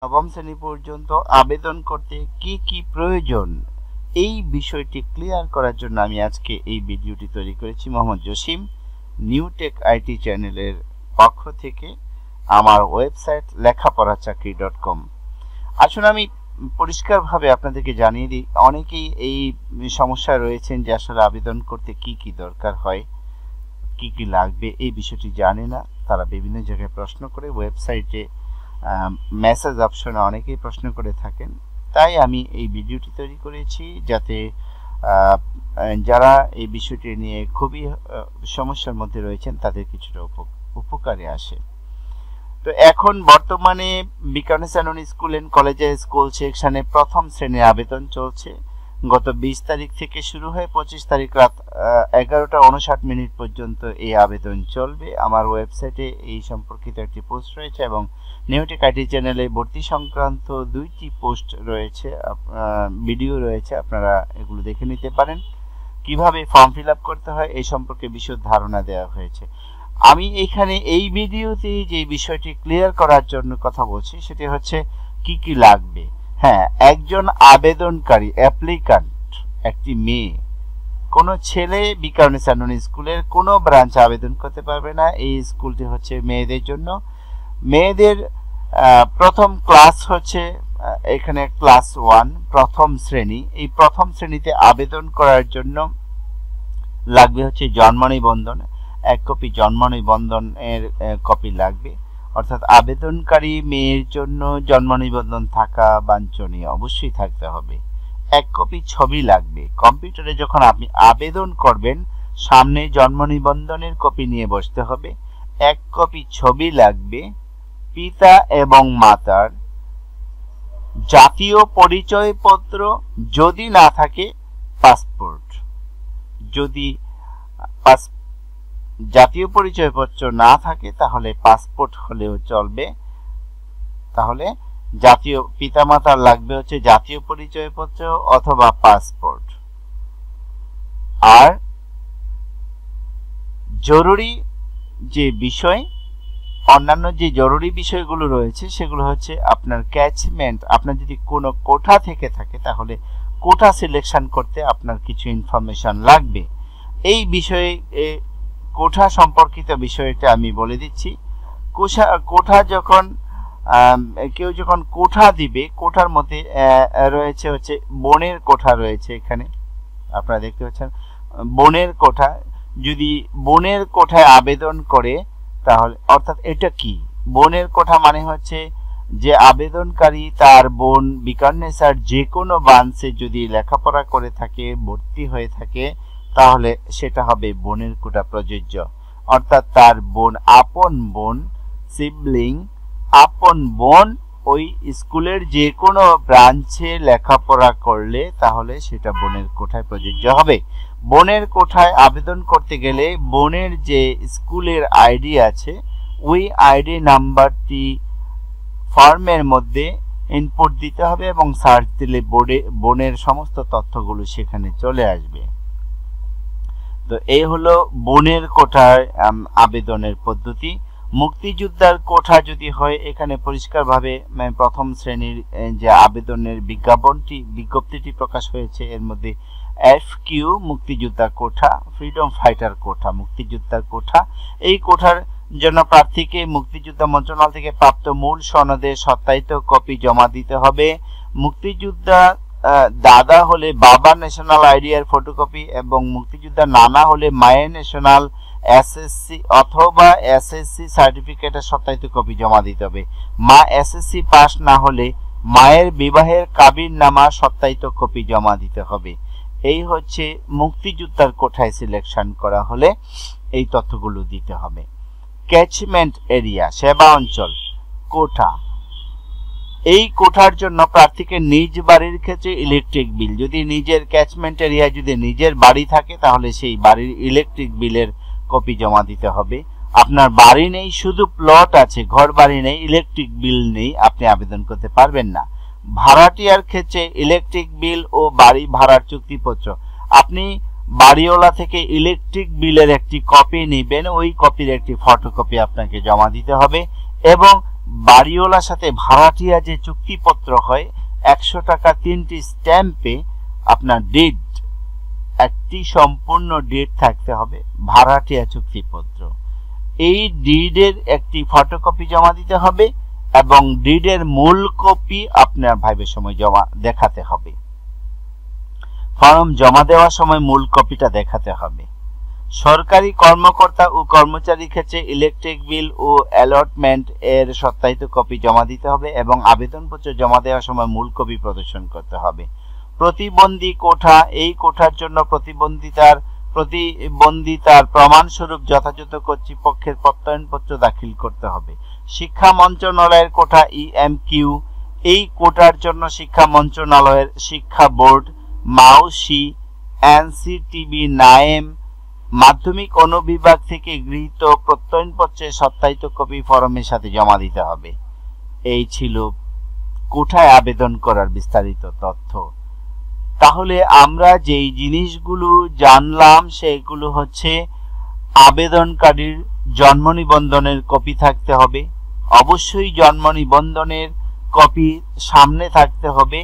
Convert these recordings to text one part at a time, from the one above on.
নবম শ্রেণী পর্যন্ত আবেদন করতে কি কি প্রয়োজন এই বিষয়টি ক্লিয়ার করার জন্য আমি আজকে এই ভিডিওটি তৈরি করেছি। Mohammad Jasim, new tech IT চ্যানেলের পক্ষ থেকে, আমার ওয়েবসাইট লেখাপড়াচাকরি.com। আসুন আমি পরিষ্কারভাবে আপনাদেরকে জানিয়ে দিই, অনেকেই এই সমস্যায় রয়েছেন যে আসলে আবেদন করতে কি কি দরকার হয়, কি কি লাগবে এই বিষয়টি জানে না। তারা বিভিন্ন জায়গায় প্রশ্ন করে, ওয়েবসাইটে মেসেজ অপশনে অনেকেই প্রশ্ন করে থাকেন। তাই আমি এই ভিডিওটি তৈরি করেছি যাতে যারা এই বিষয়টি নিয়ে খুবই সমস্যার মধ্যে রয়েছেন তাদের কিছুটা উপকারে আসে। তো এখন বর্তমানে বিকানেস স্কুল এন্ড কলেজের স্কুল সেকশনে প্রথম শ্রেণীর আবেদন চলছে। গত 20 তারিখ থেকে শুরু হয়ে 25 তারিখ রাত 11:59 পর্যন্ত এই আবেদন চলবে। আমার ওয়েবসাইটে এই সম্পর্কিত একটি পোস্ট রয়েছে এবং নিউ টেক আইটি চ্যানেলে ভর্তি সংক্রান্ত 2টি পোস্ট রয়েছে, ভিডিও রয়েছে, আপনারা এগুলো দেখে নিতে পারেন। কিভাবে ফর্ম ফিল আপ করতে হয় এই সম্পর্কে বিশদ ধারণা দেওয়া হয়েছে। আমি এখানে এই ভিডিওতে যে বিষয়টি ক্লিয়ার করার জন্য কথা বলছি সেটি হচ্ছে কি কি লাগবে। হ্যাঁ, একজন আবেদনকারী অ্যাপ্লিক্যান্ট একটি মেয়ে, কোনো ছেলে বিকানেস স্কুলের কোনো ব্রাঞ্চে আবেদন করতে পারবে না। এই স্কুলটি হচ্ছে মেয়েদের জন্য। মেয়েদের প্রথম ক্লাস হচ্ছে এখানে ক্লাস 1, প্রথম শ্রেণী। এই প্রথম শ্রেণীতে আবেদন করার জন্য লাগবে হচ্ছে জন্ম নিবন্ধন, 1 কপি জন্ম নিবন্ধনের কপি লাগবে। অর্থাৎ আবেদনকারী মেয়ের জন্য জন্ম নিবন্ধন থাকা বাঞ্ছনীয়, অবশ্যই থাকতে হবে। 1 কপি ছবি লাগবে। কম্পিউটারে যখন আপনি আবেদন করবেন সামনে জন্ম নিবন্ধনের কপি নিয়ে বসতে হবে। 1 কপি ছবি লাগবে। পিতা এবং মাতার জাতীয় পরিচয়পত্র, যদি না থাকে পাসপোর্ট। যদি জাতীয় পরিচয়পত্র না থাকে তাহলে পাসপোর্ট হলেও চলবে। তাহলে জাতীয় পিতামাতার লাগবে হচ্ছে জাতীয় পরিচয়পত্র অথবা পাসপোর্ট। আর জরুরি যে বিষয়, অন্যান্য যে জরুরি বিষয়গুলো রয়েছে সেগুলো হচ্ছে আপনার ক্যাচমেন্ট। আপনার যদি কোনো কোঠা থেকে থাকে তাহলে কোঠা সিলেকশন করতে আপনার কিছু ইনফরমেশন লাগবে। এই বিষয়ে কোঠা সম্পর্কিত বিষয়টা আমি বলে দিচ্ছি। কোঠা যখন কেউ যখন কোঠা দিবে, কোঠার মধ্যে রয়েছে হচ্ছে বোনের কোঠা রয়েছে। এখানে আপনারা দেখতে পাচ্ছেন বোনের কোঠা। যদি বোনের কোঠায় আবেদন করে তাহলে, অর্থাৎ এটা কি বোনের কোঠা মানে হচ্ছে যে আবেদনকারী তার বোন বিকানেসার যে কোনো ব্রাঞ্চে যদি লেখাপড়া করে থাকে, ভর্তি হয়ে থাকে, তাহলে সেটা হবে বোনের কোঠা প্রযোজ্য। অর্থাৎ তার বোন, আপন বোন, সিবলিং, আপন বোন ওই স্কুলের যে কোনো ব্রাঞ্চে লেখাপড়া করলে তাহলে সেটা বোনের কোঠায় প্রযোজ্য হবে। বোনের কোঠায় আবেদন করতে গেলে বোনের যে স্কুলের আইডি আছে ওই আইডি নাম্বারটি ফর্মের মধ্যে ইনপুট দিতে হবে এবং সার্চ দিলে বোনের সমস্ত তথ্যগুলো সেখানে চলে আসবে। তো এই হলো বোনের কোঠায় আবেদনের পদ্ধতি। মুক্তিযোদ্ধার কোঠা যদি হয়, এখানে পরিষ্কারভাবে প্রথম শ্রেণীর যে আবেদনের বিজ্ঞপ্তিটি প্রকাশ হয়েছে এর মধ্যে FQ মুক্তিযোদ্ধা কোঠা, ফ্রিডম ফাইটার কোঠা, মুক্তিযোদ্ধার কোঠা। এই কোঠার জন্য প্রার্থীকে মুক্তিযোদ্ধা মন্ত্রণালয় থেকে প্রাপ্ত মূল সনদের সত্যায়িত কপি জমা দিতে হবে। মুক্তিযোদ্ধা দাদা হলে বাবার ন্যাশনাল আইডি এর ফটোকপি এবং মুক্তিযোদ্ধা নানা হলে মায়ের ন্যাশনাল SSC অথবা SSC সার্টিফিকেটের সত্যায়িত কপি জমা দিতে হবে। মা SSC পাস না হলে মায়ের বিবাহের কাবিননামা সত্যায়িত কপি জমা দিতে হবে। এই হচ্ছে মুক্তিযোদ্ধার কোঠায় সিলেকশন করা হলে এই তথ্যগুলো দিতে হবে। ক্যাচমেন্ট এরিয়া, সেবা অঞ্চল, কোঠা। এই কোঠার জন্য প্রার্থীকে নিজ বাড়ির ক্ষেত্রে ইলেকট্রিক বিল, যদি নিজের ক্যাচমেন্ট এরিয়ায় যদি নিজের বাড়ি থাকে তাহলে সেই বাড়ির ইলেকট্রিক বিলের কপি জমা দিতে হবে। আপনার বাড়ি নেই, শুধু প্লট আছে, ঘর বাড়ি নেই, ইলেকট্রিক বিল নেই, আপনি আবেদন করতে পারবেন না। ভাড়াটিয়ার ক্ষেত্রে ইলেকট্রিক বিল ও বাড়ি ভাড়ার চুক্তিপত্র। আপনি বাড়িওয়ালা থেকে ইলেকট্রিক বিলের একটি কপি নেবেন, ওই কপির একটি ফটোকপি আপনাকে জমা দিতে হবে এবং বাড়িওয়ালার সাথে ভাড়াটিয়া যে চুক্তিপত্র হয় 100 টাকা 3টি স্ট্যাম্পে আপনার ডিড, একটি সম্পূর্ণ ডিড থাকতে হবে, ভাড়াটিয়া চুক্তিপত্র। এই ডিডের একটি ফটোকপি জমা দিতে হবে এবং ডিডের মূল কপি আপনার ভাইবের সময় জমা দেখাতে হবে। ফর্ম জমা দেওয়ার সময় মূল কপিটা দেখাতে হবে। সরকারি কর্মকর্তা ও কর্মচারীর ক্ষেত্রে ইলেকট্রিক বিল ও অ্যালটমেন্ট এর সত্যায়িত কপি জমা দিতে হবে এবং আবেদনপত্র জমা দেওয়ার সময় মূল কপি প্রদর্শন করতে হবে। প্রতিবন্ধী কোঠা, এই কোঠার জন্য প্রতিবন্ধিতার প্রমাণস্বরূপ যথাযথ কর্তৃপক্ষের প্রত্যয়নপত্র দাখিল করতে হবে। শিক্ষা মন্ত্রণালয়ের কোঠা EMQ, এই কোটার জন্য শিক্ষা মন্ত্রণালয়ের শিক্ষা বোর্ড, মাউসি, NCTB, নায়েম মাধ্যমিক অনুবিভাগ থেকে গৃহীত প্রত্যয়নপত্রের সত্যায়িত কপি ফর্মের সাথে জমা দিতে হবে। এই ছিল কোঠায় আবেদন করার বিস্তারিত তথ্য। তাহলে আমরা যেই জিনিসগুলো জানলাম সেগুলো হচ্ছে আবেদনকারীর জন্ম নিবন্ধনের কপি থাকতে হবে, অবশ্যই জন্ম নিবন্ধনের কপি সামনে থাকতে হবে।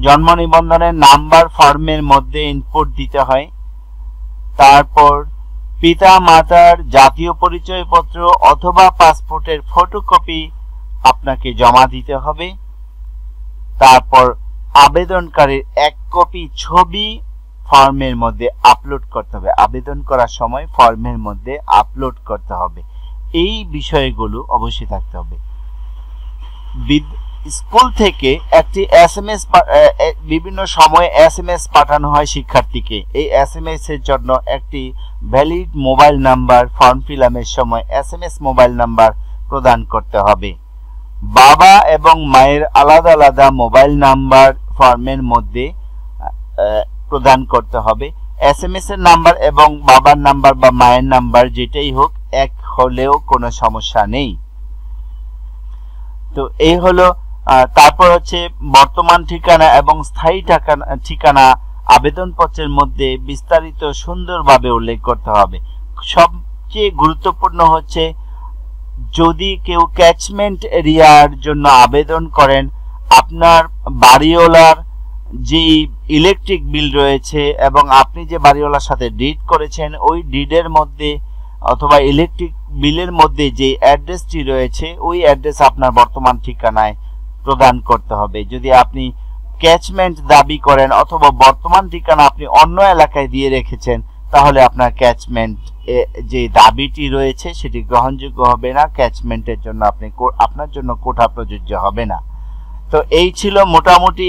জন্ম নিবন্ধনের নাম্বার ফর্মের মধ্যে ইনপুট দিতে হয়। তারপর পিতা মাতার জাতীয় পরিচয়পত্র অথবা পাসপোর্টের ফটোকপি আপনাকে জমা দিতে হবে। তারপর আবেদনকারীর এক কপি ছবি ফর্মের মধ্যে আপলোড করতে হবে, আবেদন করার সময় ফর্মের মধ্যে আপলোড করতে হবে। এই বিষয়গুলো অবশ্যই থাকতে হবে। স্কুল থেকে একটি SMS বিভিন্ন সময়ে SMS পাঠানো হয় শিক্ষার্থীকে। এই SMS এর জন্য একটি valid mobile number form fill আপের সময় SMS মোবাইল নাম্বার প্রদান করতে হবে। বাবা এবং মায়ের আলাদা আলাদা মোবাইল নাম্বার ফর্মের মধ্যে প্রদান করতে হবে। SMS এর নাম্বার এবং বাবার নাম্বার বা মায়ের নাম্বার যেটাই হোক এক হলেও কোনো সমস্যা নেই। তো এই হলো। তারপর হচ্ছে বর্তমান ঠিকানা এবং স্থায়ী ঠিকানা আবেদনপত্রের মধ্যে বিস্তারিত সুন্দরভাবে উল্লেখ করতে হবে। সবচেয়ে গুরুত্বপূর্ণ হচ্ছে যদি কেউ ক্যাচমেন্ট এরিয়ার জন্য আবেদন করেন, আপনার বাড়িওয়ালার যে ইলেকট্রিক বিল রয়েছে এবং আপনি যে বাড়িওয়ালার সাথে ডিড করেছেন ওই ডিডের মধ্যে অথবা ইলেকট্রিক বিলের মধ্যে যে অ্যাড্রেসটি রয়েছে ওই অ্যাড্রেস আপনার বর্তমান ঠিকানায় প্রদান করতে হবে। যদি আপনি ক্যাচমেন্ট দাবি করেন অথবা বর্তমান ঠিকানা আপনি অন্য এলাকায় দিয়ে রেখেছেন তাহলে আপনার ক্যাচমেন্ট যে দাবিটি রয়েছে সেটি গ্রহণযোগ্য হবে না। ক্যাচমেন্টের জন্য আপনার জন্য কোটা প্রযোজ্য হবে না। তো এই ছিল মোটামুটি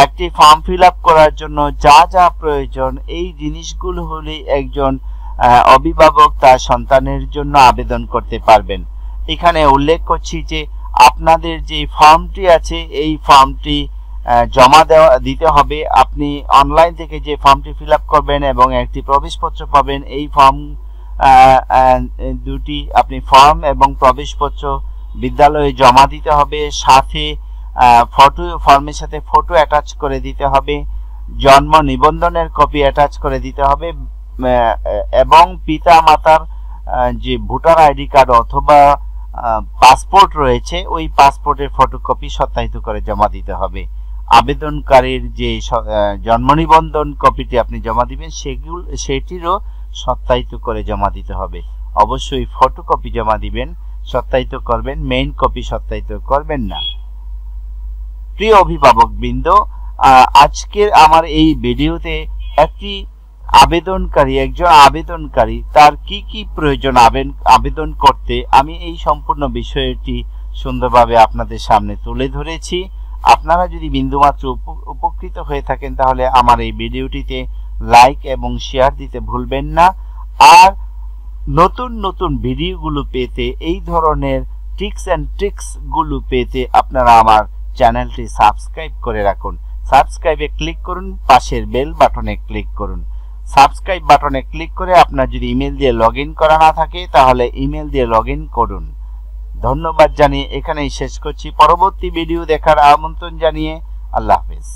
একটি ফর্ম ফিল আপ করার জন্য যা যা প্রয়োজন। এই জিনিসগুলো হলে একজন অভিভাবক তার সন্তানের জন্য আবেদন করতে পারবেন। এখানে উল্লেখ করছি যে আপনাদের যে ফর্মটি আছে এই ফর্মটি জমা দিতে হবে। আপনি অনলাইন থেকে যে ফর্মটি ফিল আপ করবেন এবং একটি প্রবেশপত্র পাবেন। এই ফর্ম দুটি আপনি ফর্ম এবং প্রবেশপত্র বিদ্যালয়ে জমা দিতে হবে। সাথে ফর্মের সাথে ফটো অ্যাটাচ করে দিতে হবে, জন্ম নিবন্ধনের কপি অ্যাটাচ করে দিতে হবে এবং পিতা মাতার যে ভোটার আইডি কার্ড অথবা পাসপোর্ট রয়েছে ওই পাসপোর্টের ফটোকপি সত্যায়িত করে জমা দিতে হবে। আবেদনকারীর যে জন্ম নিবন্ধন কপিটি আপনি জমা দিবেন সেটিরও সত্যায়িত করে জমা দিতে হবে। অবশ্যই ফটোকপি জমা দিবেন, সত্যায়িত করবেন, মেইন কপি সত্যায়িত করবেন না। প্রিয় অভিভাবক বৃন্দ, আজকের আমার এই ভিডিওতে একজন আবেদনকারী তার কি কি প্রয়োজন আবেদন করতে আমি এই সম্পূর্ণ বিষয়টি সুন্দরভাবে আপনাদের সামনে তুলে ধরেছি। আপনারা যদি বিন্দুমাত্র উপকৃত হয়ে থাকেন তাহলে আমার এই ভিডিওটিতে লাইক এবং শেয়ার দিতে ভুলবেন না। আর নতুন নতুন ভিডিওগুলো পেতে, এই ধরনের টিপস এন্ড ট্রিক্স গুলো পেতে আপনারা আমার চ্যানেলটি সাবস্ক্রাইব করে রাখুন। সাবস্ক্রাইবে ক্লিক করুন, পাশের বেল বাটনে ক্লিক করুন। সাবস্ক্রাইব বাটনে ক্লিক করে আপনার যদি ইমেল দিয়ে লগইন করা না থাকে তাহলে ইমেল দিয়ে লগইন করুন। ধন্যবাদ জানিয়ে এখানেই শেষ করছি। পরবর্তী ভিডিও দেখার আমন্ত্রণ জানিয়ে আল্লাহ হাফেজ।